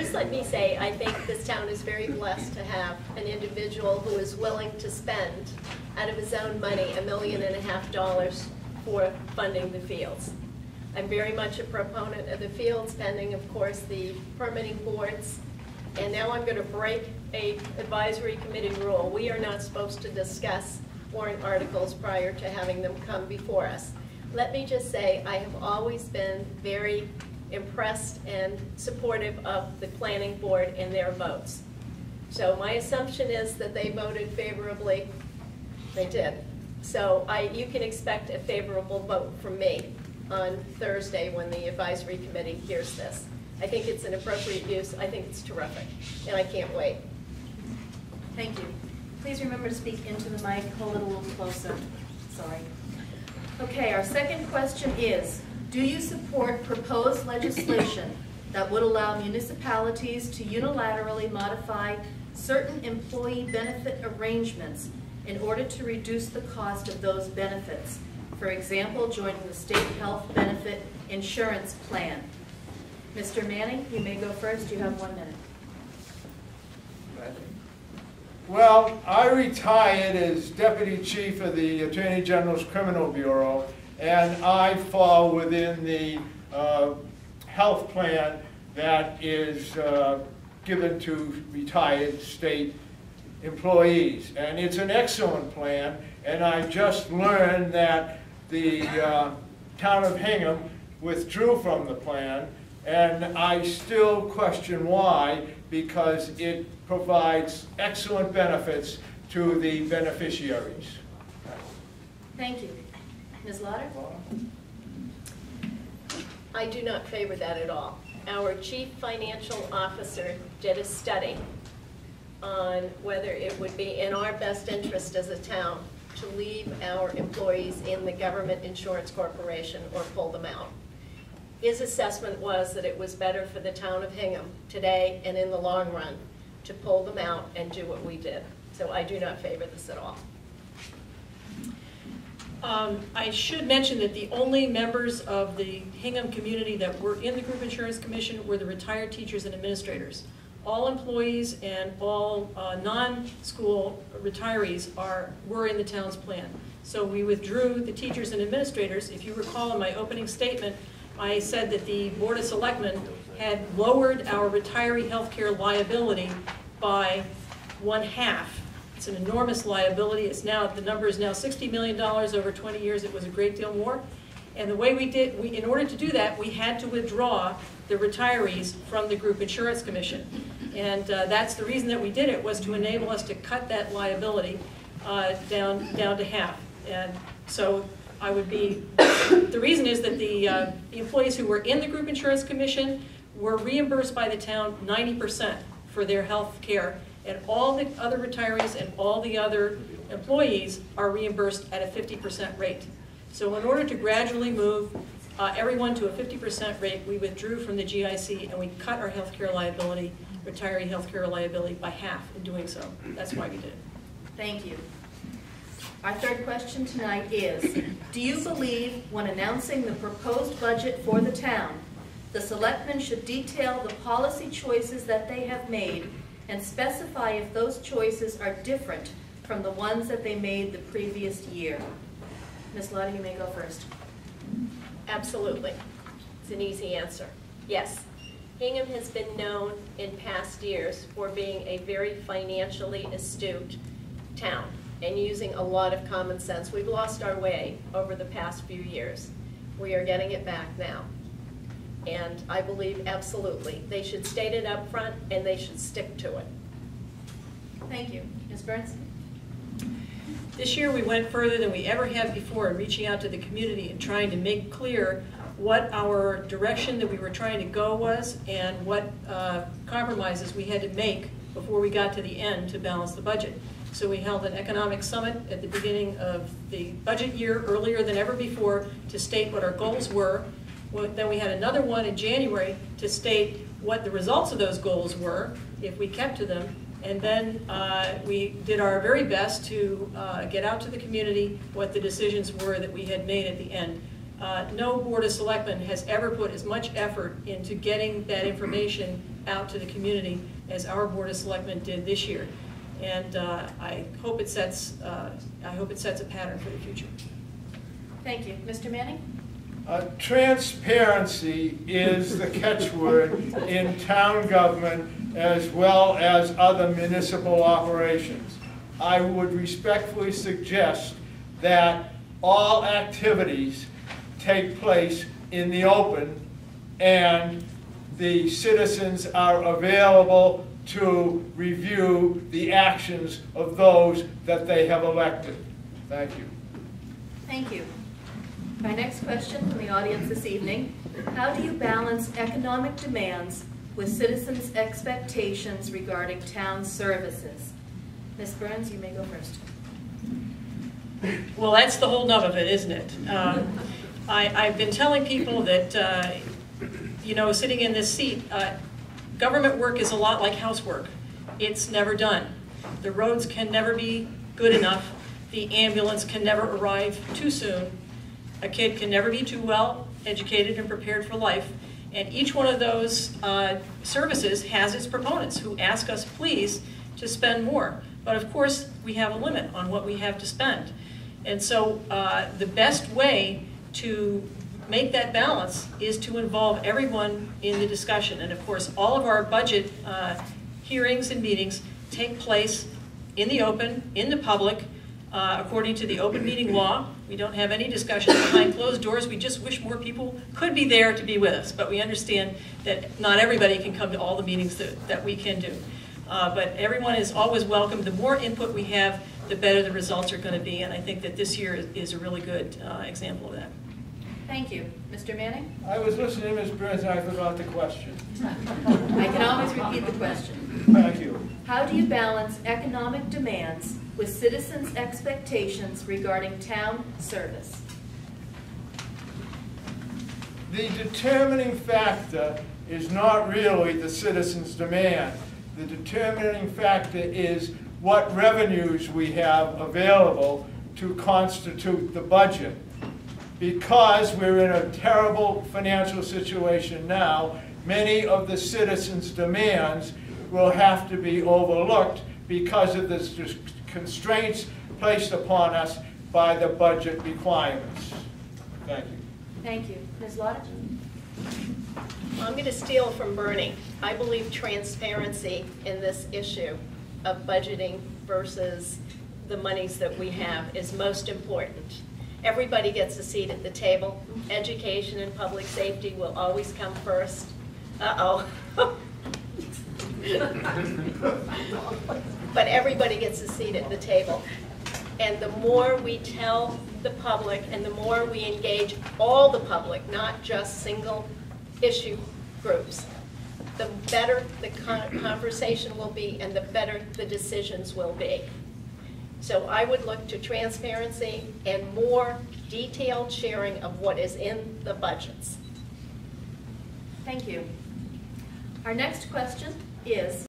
First, let me say, I think this town is very blessed to have an individual who is willing to spend out of his own money $1.5 million for funding the fields. I'm very much a proponent of the fields, pending, of course, the permitting boards. And now I'm going to break an advisory committee rule. We are not supposed to discuss warrant articles prior to having them come before us. Let me just say, I have always been very impressed and supportive of the planning board and their votes. So my assumption is that they voted favorably. They did. So you can expect a favorable vote from me on Thursday when the advisory committee hears this. I think it's an appropriate use. I think it's terrific, and I can't wait. Thank you. Please remember to speak into the mic. Hold it a little closer. Sorry. Okay, our second question is, do you support proposed legislation that would allow municipalities to unilaterally modify certain employee benefit arrangements in order to reduce the cost of those benefits? For example, joining the state health benefit insurance plan. Mr. Manning, you may go first. You have 1 minute. Well, I retired as Deputy Chief of the Attorney General's Criminal Bureau, and I fall within the health plan that is given to retired state employees. And it's an excellent plan, and I just learned that the town of Hingham withdrew from the plan, and I still question why, because it provides excellent benefits to the beneficiaries. Thank you. Ms. Lauder? I do not favor that at all. Our chief financial officer did a study on whether it would be in our best interest as a town to leave our employees in the government insurance corporation or pull them out. His assessment was that it was better for the town of Hingham today and in the long run to pull them out and do what we did. So I do not favor this at all. I should mention that the only members of the Hingham community that were in the Group Insurance Commission were the retired teachers and administrators. All employees and all non-school retirees were in the town's plan. So we withdrew the teachers and administrators. If you recall in my opening statement, I said that the Board of Selectmen had lowered our retiree health care liability by 1/2. It's an enormous liability. It's now, the number is now $60 million over 20 years. It was a great deal more. And the way we did, in order to do that, we had to withdraw the retirees from the Group Insurance Commission. And that's the reason that we did it, was to enable us to cut that liability down to half. And so I would be, the reason is that the employees who were in the Group Insurance Commission were reimbursed by the town 90% for their health care, and all the other retirees and all the other employees are reimbursed at a 50% rate. So in order to gradually move everyone to a 50% rate, we withdrew from the GIC and we cut our health care liability, retiree health care liability, by half in doing so. That's why we did it. Thank you. Our third question tonight is, do you believe when announcing the proposed budget for the town, the selectmen should detail the policy choices that they have made and specify if those choices are different from the ones that they made the previous year? Ms. Lauder, you may go first. Absolutely. It's an easy answer. Yes. Hingham has been known in past years for being a very financially astute town and using a lot of common sense. We've lost our way over the past few years. We are getting it back now. And I believe absolutely they should state it up front and they should stick to it. Thank you. Ms. Burns? This year we went further than we ever have before in reaching out to the community and trying to make clear what our direction that we were trying to go was and what compromises we had to make before we got to the end to balance the budget. So we held an economic summit at the beginning of the budget year, earlier than ever before, to state what our goals were. Then we had another one in January to state what the results of those goals were, if we kept to them. And then we did our very best to get out to the community what the decisions were that we had made at the end. no Board of Selectmen has ever put as much effort into getting that information out to the community as our Board of Selectmen did this year. And I hope it sets a pattern for the future. Thank you. Mr. Manning? Transparency is the catchword in town government as well as other municipal operations. I would respectfully suggest that all activities take place in the open and the citizens are available to review the actions of those that they have elected. Thank you. Thank you. Our next question from the audience this evening: how do you balance economic demands with citizens' expectations regarding town services? Ms. Burns, you may go first. Well, that's the whole nub of it, isn't it? I've been telling people that, you know, sitting in this seat, government work is a lot like housework. It's never done. The roads can never be good enough. The ambulance can never arrive too soon. A kid can never be too well educated and prepared for life. And each one of those services has its proponents who ask us, please, to spend more. But of course, we have a limit on what we have to spend. And so the best way to make that balance is to involve everyone in the discussion. And of course, all of our budget hearings and meetings take place in the open, in the public, according to the open meeting law. We don't have any discussion behind closed doors. We just wish more people could be there to be with us. But we understand that not everybody can come to all the meetings that we can do. But everyone is always welcome. The more input we have, the better the results are going to be. And I think that this year is a really good example of that. Thank you. Mr. Manning? I was listening to Ms. Burns and I forgot the question. I can always repeat the question. Thank you. How do you balance economic demands with citizens' expectations regarding town service? The determining factor is not really the citizens' demand. The determining factor is what revenues we have available to constitute the budget. Because we're in a terrible financial situation now, many of the citizens' demands will have to be overlooked because of the constraints placed upon us by the budget requirements. Thank you. Thank you. Ms. Lodge? I'm going to steal from Bernie. I believe transparency in this issue of budgeting versus the monies that we have is most important. Everybody gets a seat at the table. Education and public safety will always come first. Uh-oh. But everybody gets a seat at the table. And the more we tell the public and the more we engage all the public, not just single issue groups, the better the conversation will be and the better the decisions will be. So I would look to transparency and more detailed sharing of what is in the budgets. Thank you. Our next question is,